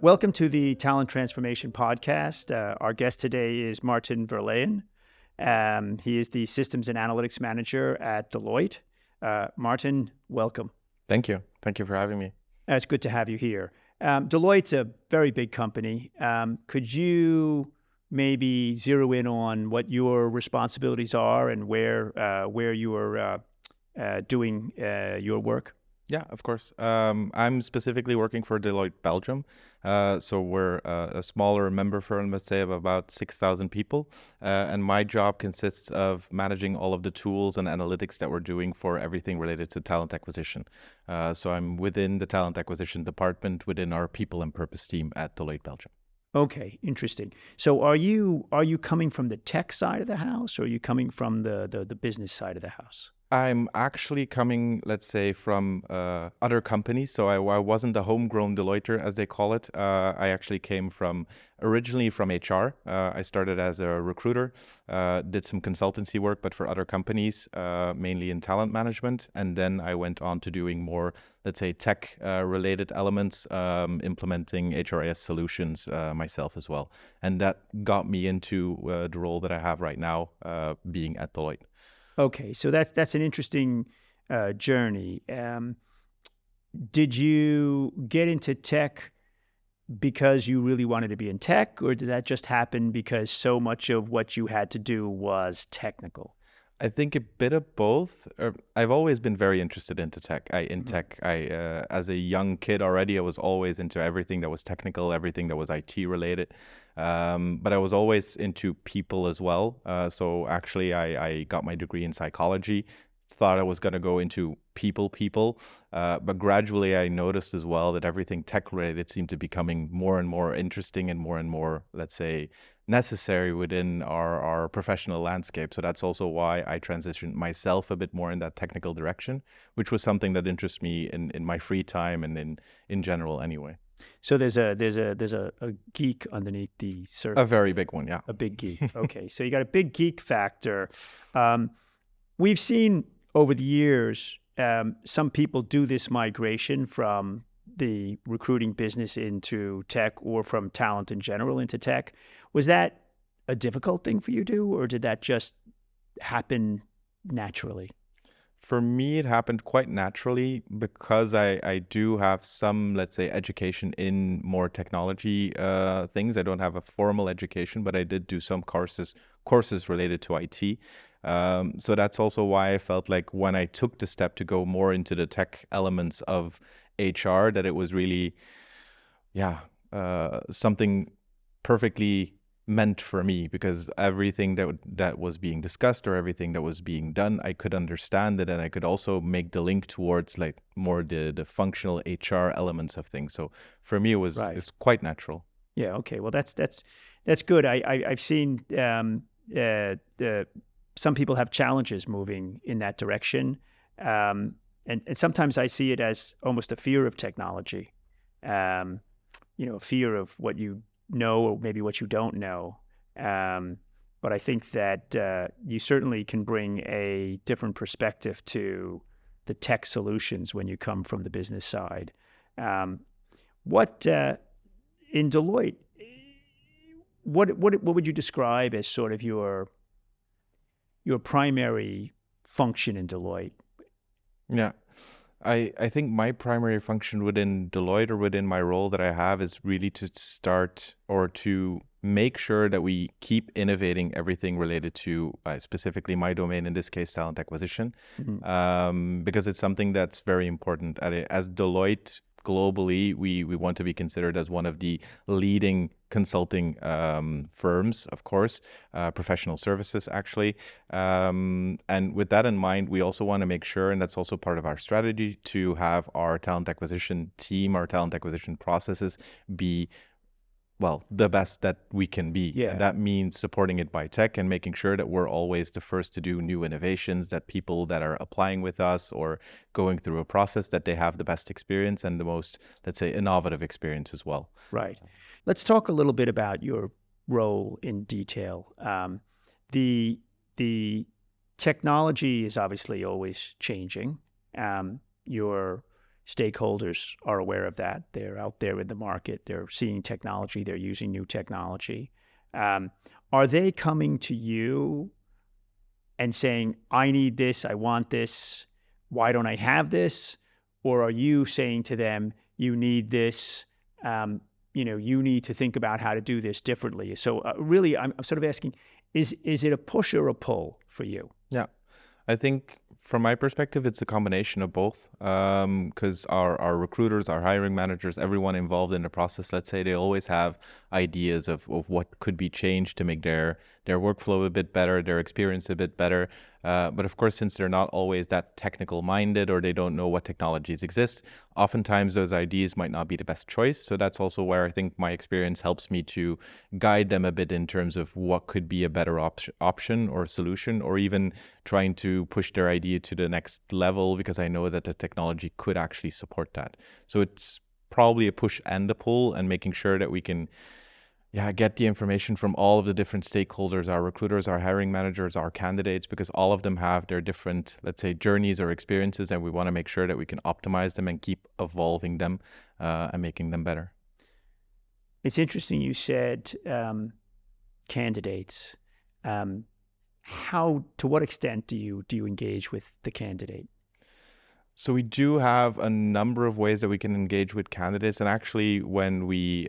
Welcome to the Talent Transformation Podcast. Our guest today is Marteen Verleyen. He is the Systems and Analytics Manager at Deloitte. Marteen, welcome. Thank you. Thank you for having me. It's good to have you here. Deloitte's a very big company. Could you maybe zero in on what your responsibilities are and where you are doing your work? Yeah, of course. I'm specifically working for Deloitte Belgium. So we're a smaller member firm, let's say, of about 6,000 people. And my job consists of managing all of the tools and analytics that we're doing for everything related to talent acquisition. So I'm within the talent acquisition department within our people and purpose team at Deloitte Belgium. Okay, interesting. So are you coming from the tech side of the house, or are you coming from the business side of the house? I'm actually coming, let's say, from other companies. So I wasn't a homegrown Deloitter, as they call it. I actually came originally from HR. I started as a recruiter, did some consultancy work, but for other companies, mainly in talent management. And then I went on to doing more, let's say, tech-related elements, implementing HRIS solutions myself as well. And that got me into the role that I have right now, being at Deloitte. Okay, so that's an interesting journey. Did you get into tech because you really wanted to be in tech, or did that just happen because so much of what you had to do was technical? I think a bit of both. I've always been very interested into tech. As a young kid already, I was always into everything that was technical, everything that was IT related. But I was always into people as well. So actually, I got my degree in psychology. Thought I was going to go into people. But gradually, I noticed as well that everything tech related seemed to be becoming more and more interesting and more, let's say, necessary within our professional landscape. So that's also why I transitioned myself a bit more in that technical direction, which was something that interests me in my free time and in general anyway. So there's a geek underneath the surface. A very big one, yeah. A big geek. Okay, so you got a big geek factor. We've seen over the years some people do this migration from the recruiting business into tech, or from talent in general into tech. Was that a difficult thing for you to do, or did that just happen naturally? For me, it happened quite naturally because I do have some, let's say, education in more technology things. I don't have a formal education, but I did do some courses related to IT. So that's also why I felt like when I took the step to go more into the tech elements of HR, that it was really, something perfectly meant for me, because everything that was being discussed or everything that was being done, I could understand it, and I could also make the link towards like more the functional HR elements of things. So for me, it was quite natural. Yeah. Okay. Well, that's good. I've seen some people have challenges moving in that direction, and sometimes I see it as almost a fear of technology. A fear of what you know, or maybe what you don't know. But I think that you certainly can bring a different perspective to the tech solutions when you come from the business side. What in Deloitte, what would you describe as sort of your primary function in Deloitte? Yeah. I think my primary function within Deloitte, or within my role that I have, is really to start or to make sure that we keep innovating everything related to specifically my domain, in this case, talent acquisition, because it's something that's very important. As Deloitte, globally, we want to be considered as one of the leading consulting firms, of course, professional services, actually. And with that in mind, we also want to make sure, and that's also part of our strategy, to have our talent acquisition team, our talent acquisition processes be the best that we can be. Yeah. And that means supporting it by tech and making sure that we're always the first to do new innovations, that people that are applying with us or going through a process, that they have the best experience and the most, let's say, innovative experience as well. Right. Let's talk a little bit about your role in detail. The technology is obviously always changing. You're stakeholders are aware of that. They're out there in the market. They're seeing technology. They're using new technology. Are they coming to you and saying, I need this, I want this, why don't I have this? Or are you saying to them, you need this, you need to think about how to do this differently? So really, I'm sort of asking, is it a push or a pull for you? Yeah, I think from my perspective, it's a combination of both. Because our recruiters, our hiring managers, everyone involved in the process, let's say, they always have ideas of what could be changed to make their workflow a bit better, their experience a bit better. But of course, since they're not always that technical minded or they don't know what technologies exist, oftentimes those ideas might not be the best choice. So that's also where I think my experience helps me to guide them a bit in terms of what could be a better option or solution, or even trying to push their idea to the next level, because I know that the technology could actually support that. So it's probably a push and a pull, and making sure that we can get the information from all of the different stakeholders, our recruiters, our hiring managers, our candidates, because all of them have their different, let's say, journeys or experiences, and we want to make sure that we can optimize them and keep evolving them and making them better. It's interesting you said candidates. To what extent do you engage with the candidate? So we do have a number of ways that we can engage with candidates, and actually when we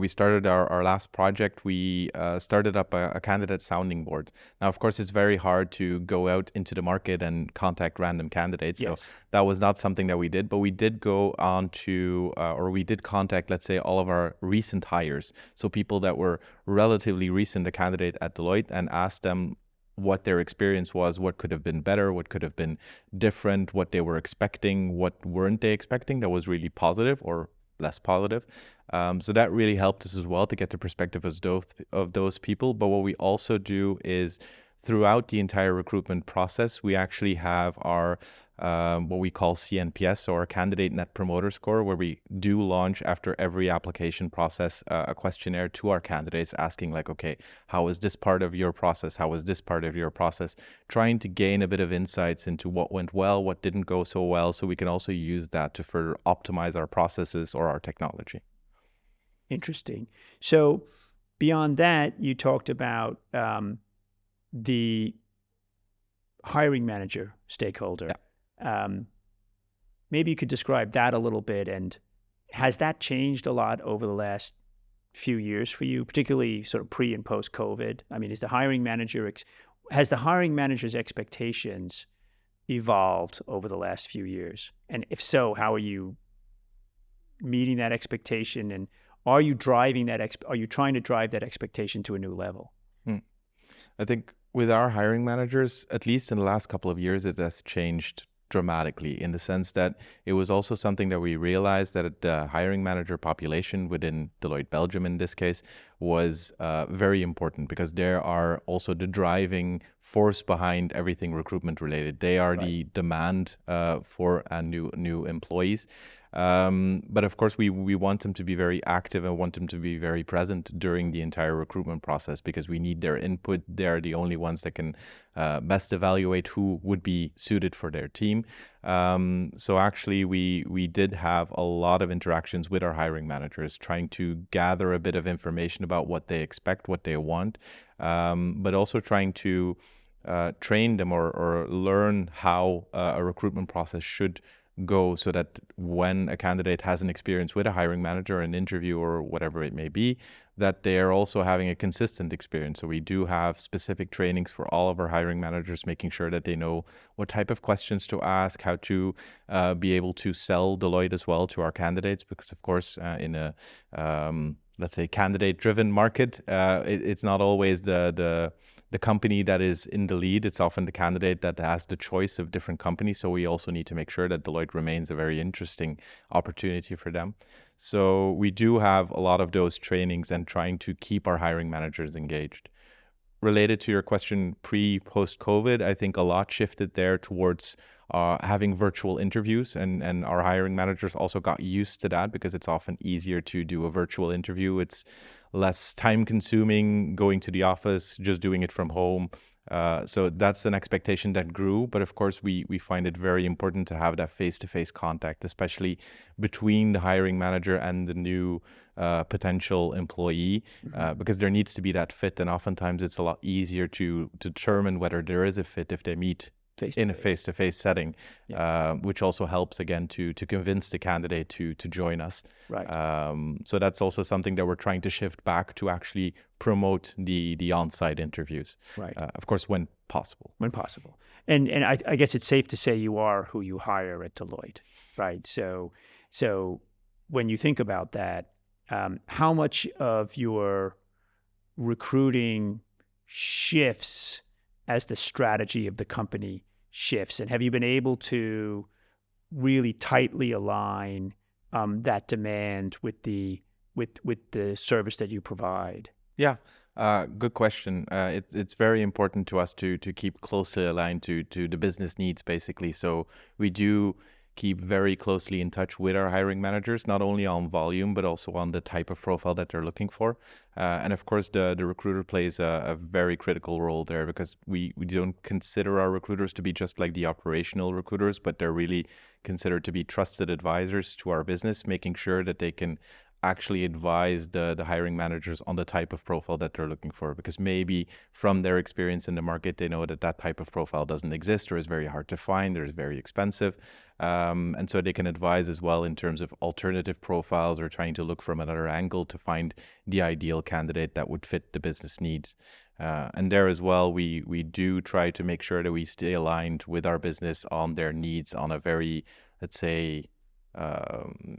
started our last project, we started up a candidate sounding board. Now, of course, it's very hard to go out into the market and contact random candidates. Yes. So that was not something that we did, but we did go on to, or we did contact, let's say, all of our recent hires. So people that were relatively recent, a candidate at Deloitte, and asked them what their experience was, what could have been better, what could have been different, what they were expecting, what weren't they expecting that was really positive or less positive. So that really helped us as well to get the perspective of those people. But what we also do is throughout the entire recruitment process, we actually have our what we call CNPS, or Candidate Net Promoter Score, where we do launch after every application process a questionnaire to our candidates asking like, okay, how was this part of your process? How was this part of your process? Trying to gain a bit of insights into what went well, what didn't go so well, so we can also use that to further optimize our processes or our technology. Interesting. So beyond that, you talked about the hiring manager stakeholder. Yeah. Maybe you could describe that a little bit, and has that changed a lot over the last few years for you, particularly sort of pre and post COVID? I mean, has the hiring manager's expectations evolved over the last few years? And if so, how are you meeting that expectation, and are you trying to drive that expectation to a new level? I think with our hiring managers, at least in the last couple of years, it has changed dramatically, in the sense that it was also something that we realized that the hiring manager population within Deloitte Belgium in this case was very important, because they are also the driving force behind everything recruitment related. They are the demand for new employees. But of course, we want them to be very active and want them to be very present during the entire recruitment process, because we need their input. They're the only ones that can best evaluate who would be suited for their team. So actually, we did have a lot of interactions with our hiring managers, trying to gather a bit of information about what they expect, what they want, but also trying to train them or learn how a recruitment process should go, so that when a candidate has an experience with a hiring manager, an interview or whatever it may be, that they are also having a consistent experience. So we do have specific trainings for all of our hiring managers, making sure that they know what type of questions to ask, how to be able to sell Deloitte as well to our candidates, because of course in a let's say candidate-driven market, it's not always the company that is in the lead. It's often the candidate that has the choice of different companies. So we also need to make sure that Deloitte remains a very interesting opportunity for them. So we do have a lot of those trainings and trying to keep our hiring managers engaged. Related to your question, post-COVID, I think a lot shifted there towards having virtual interviews, and our hiring managers also got used to that, because it's often easier to do a virtual interview. It's less time consuming going to the office, just doing it from home. So that's an expectation that grew. But of course, we find it very important to have that face-to-face contact, especially between the hiring manager and the new potential employee, because there needs to be that fit. And oftentimes it's a lot easier to determine whether there is a fit if they meet in a face-to-face setting, which also helps again to convince the candidate to join us. Right. So that's also something that we're trying to shift back to actually promote the on-site interviews. Right. Of course, when possible. When possible. And I guess it's safe to say you are who you hire at Deloitte, right? So when you think about that, how much of your recruiting shifts as the strategy of the company shifts? And have you been able to really tightly align that demand with the service that you provide? Yeah, good question. It's very important to us to keep closely aligned to the business needs, basically. So we do keep very closely in touch with our hiring managers, not only on volume, but also on the type of profile that they're looking for. And of course, the recruiter plays a very critical role there, because we don't consider our recruiters to be just like the operational recruiters, but they're really considered to be trusted advisors to our business, making sure that they can actually advise the hiring managers on the type of profile that they're looking for, because maybe from their experience in the market, they know that that type of profile doesn't exist or is very hard to find or is very expensive. And so they can advise as well in terms of alternative profiles or trying to look from another angle to find the ideal candidate that would fit the business needs. And there as well, we do try to make sure that we stay aligned with our business on their needs on a very, let's say,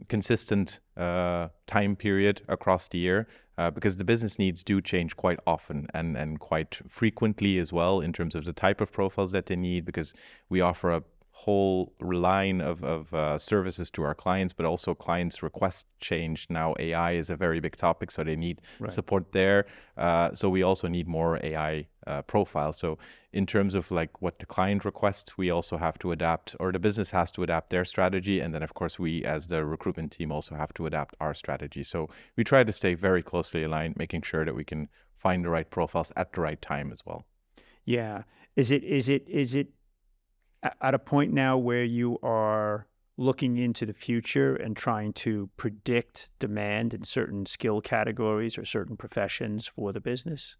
consistent time period across the year, because the business needs do change quite often and quite frequently as well in terms of the type of profiles that they need, because we offer a whole line of services to our clients, but also clients' requests change. Now AI is a very big topic, so they need support there. So we also need more AI profiles. So in terms of like what the client requests, we also have to adapt, or the business has to adapt their strategy. And then of course we as the recruitment team also have to adapt our strategy. So we try to stay very closely aligned, making sure that we can find the right profiles at the right time as well. Yeah. Is it at a point now where you are looking into the future and trying to predict demand in certain skill categories or certain professions for the business?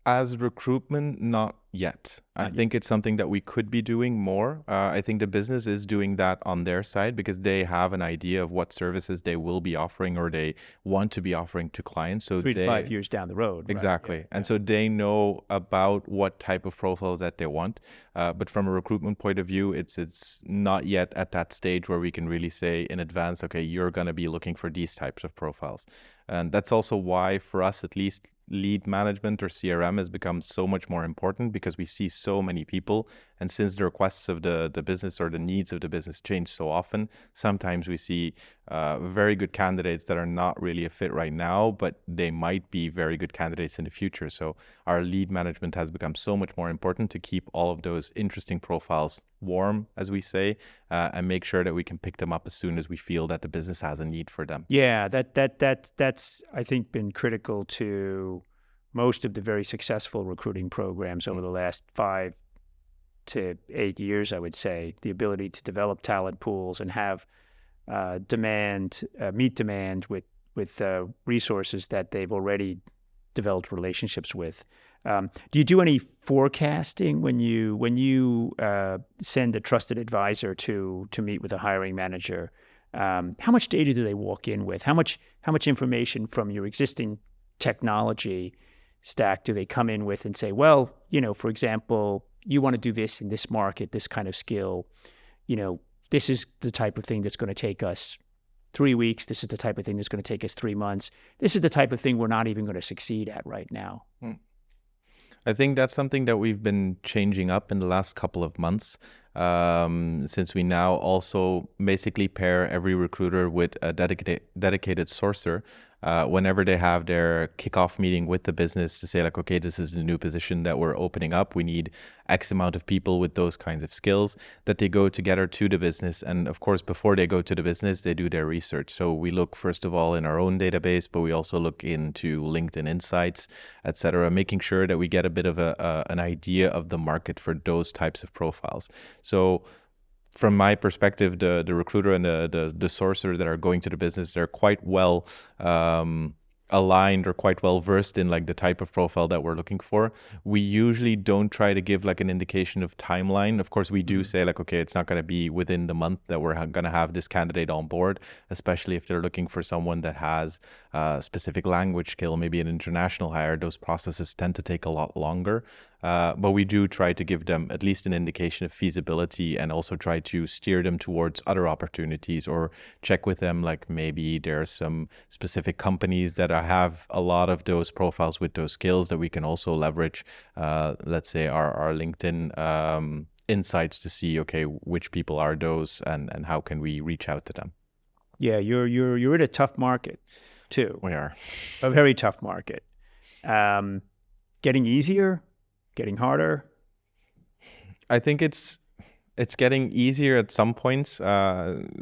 As recruitment, not yet. I think it's something that we could be doing more. I think the business is doing that on their side, because they have an idea of what services they will be offering or they want to be offering to clients. So 3 to 5 years down the road. Exactly. Right? And so they know about what type of profiles that they want. But from a recruitment point of view, it's not yet at that stage where we can really say in advance, okay, you're going to be looking for these types of profiles. And that's also why, for us at least, lead management or CRM has become so much more important, because we see so many people. And since the requests of the business or the needs of the business change so often, sometimes we see very good candidates that are not really a fit right now, but they might be very good candidates in the future. So our lead management has become so much more important to keep all of those interesting profiles warm, as we say, and make sure that we can pick them up as soon as we feel that the business has a need for them. Yeah, that's I think been critical to most of the very successful recruiting programs over the last 5 to 8 years, I would say. The ability to develop talent pools and have meet demand with resources that they've already developed relationships with. Do you do any forecasting when you send a trusted advisor to meet with a hiring manager? How much data do they walk in with? How much information from your existing technology stack do they come in with and say, well, for example, you want to do this in this market, this kind of skill, this is the type of thing that's going to take us 3 weeks. This is the type of thing that's going to take us 3 months. This is the type of thing we're not even going to succeed at right now. I think that's something that we've been changing up in the last couple of months, since we now also basically pair every recruiter with a dedicated sourcer. whenever they have their kickoff meeting with the business to say like, okay, this is a new position that we're opening up. We need X amount of people with those kinds of skills, that they go together to the business. And of course, before they go to the business, they do their research. So we look first of all in our own database, but we also look into LinkedIn Insights, etc., making sure that we get a bit of an idea of the market for those types of profiles. So from my perspective, the recruiter and the sourcer that are going to the business, they're quite well aligned or quite well versed in like the type of profile that we're looking for. We usually don't try to give like an indication of timeline. Of course, we do say like, okay, it's not going to be within the month that we're going to have this candidate on board, especially if they're looking for someone that has a specific language skill, maybe an international hire. Those processes tend to take a lot longer. But we do try to give them at least an indication of feasibility, and also try to steer them towards other opportunities, or check with them like maybe there are some specific companies that have a lot of those profiles with those skills that we can also leverage, let's say our LinkedIn insights to see, okay, which people are those, and how can we reach out to them. Yeah, you're in a tough market too. We are. A very tough market. Getting easier? Getting harder? I think it's getting easier at some points,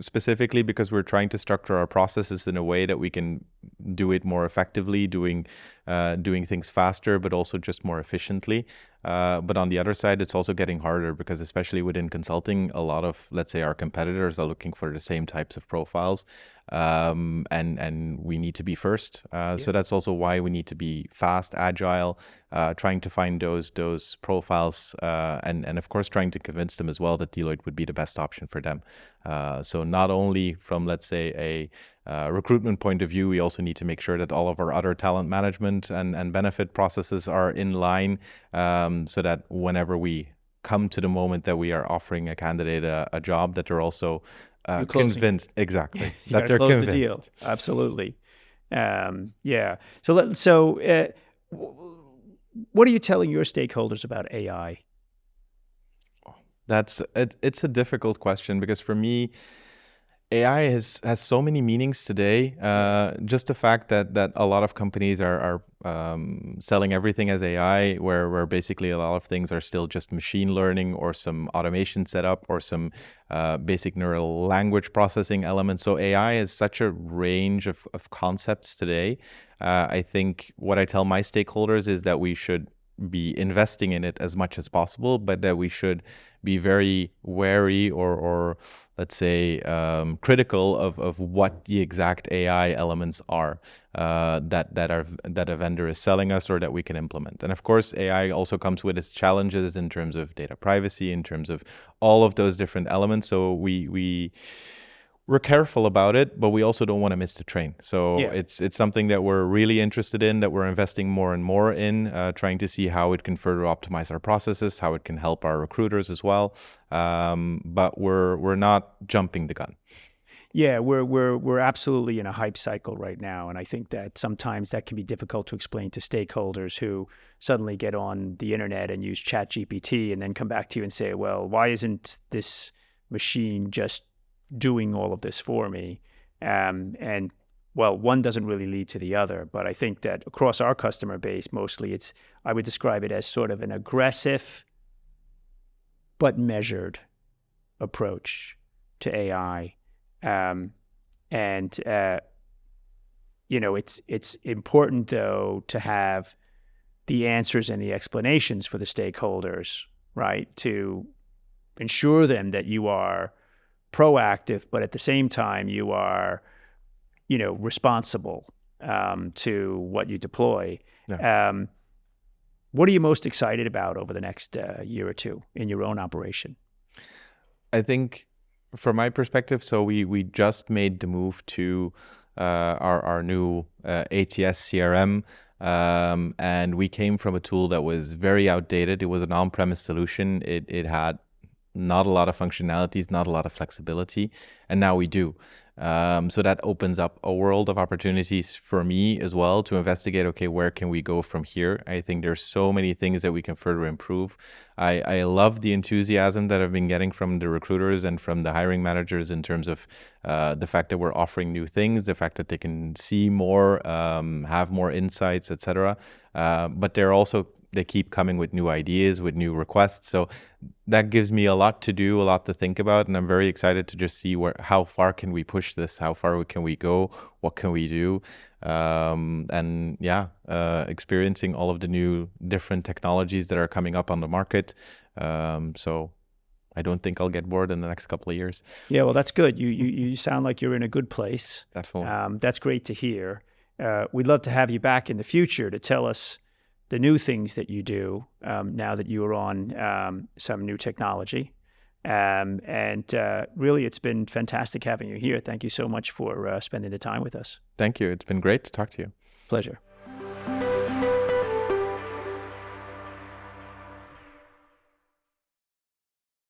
specifically because we're trying to structure our processes in a way that we can do it more effectively, doing things faster, but also just more efficiently. But on the other side, it's also getting harder because especially within consulting, a lot of, let's say, our competitors are looking for the same types of profiles, and we need to be first. So that's also why we need to be fast, agile, trying to find those profiles, and of course trying to convince them as well that Deloitte would be the best option for them. So not only from, let's say, a recruitment point of view, we also need to make sure that all of our other talent management and benefit processes are in line, so that whenever we come to the moment that we are offering a candidate a job, that they're also convinced, exactly, that they're close convinced. The deal. Absolutely. Yeah. So what are you telling your stakeholders about AI? It's a difficult question, because for me, AI has so many meanings today. Just the fact that a lot of companies are selling everything as AI, where basically a lot of things are still just machine learning or some automation setup or some basic neural language processing elements. So AI is such a range of concepts today. I think what I tell my stakeholders is that we should be investing in it as much as possible, but that we should be very wary or let's say critical of what the exact AI elements are that a vendor is selling us or that we can implement. And of course, AI also comes with its challenges in terms of data privacy, in terms of all of those different elements. So we're careful about it, but we also don't want to miss the train. So it's something that we're really interested in, that we're investing more and more in, trying to see how it can further optimize our processes, how it can help our recruiters as well. But we're not jumping the gun. Yeah, we're absolutely in a hype cycle right now, and I think that sometimes that can be difficult to explain to stakeholders who suddenly get on the internet and use ChatGPT and then come back to you and say, "Well, why isn't this machine just doing all of this for me?" And well, one doesn't really lead to the other, but I think that across our customer base, mostly I would describe it as sort of an aggressive but measured approach to AI. It's important though to have the answers and the explanations for the stakeholders, right? To ensure them that you are proactive, but at the same time you are, responsible to what you deploy. Yeah. What are you most excited about over the next year or two in your own operation? I think, from my perspective, so we just made the move to our new ATS CRM, and we came from a tool that was very outdated. It was an on-premise solution. It had not a lot of functionalities, not a lot of flexibility, and now we do. So that opens up a world of opportunities for me as well to investigate, okay, where can we go from here? I think there's so many things that we can further improve. I love the enthusiasm that I've been getting from the recruiters and from the hiring managers in terms of the fact that we're offering new things, the fact that they can see more, have more insights, etc. But they keep coming with new ideas, with new requests. So that gives me a lot to do, a lot to think about, and I'm very excited to just see how far can we push this, how far can we go, what can we do, experiencing all of the new different technologies that are coming up on the market. So I don't think I'll get bored in the next couple of years. Yeah, well, that's good. You sound like you're in a good place. Definitely. That's great to hear. We'd love to have you back in the future to tell us the new things that you do now that you are on some new technology. Really, it's been fantastic having you here. Thank you so much for spending the time with us. Thank you. It's been great to talk to you. Pleasure.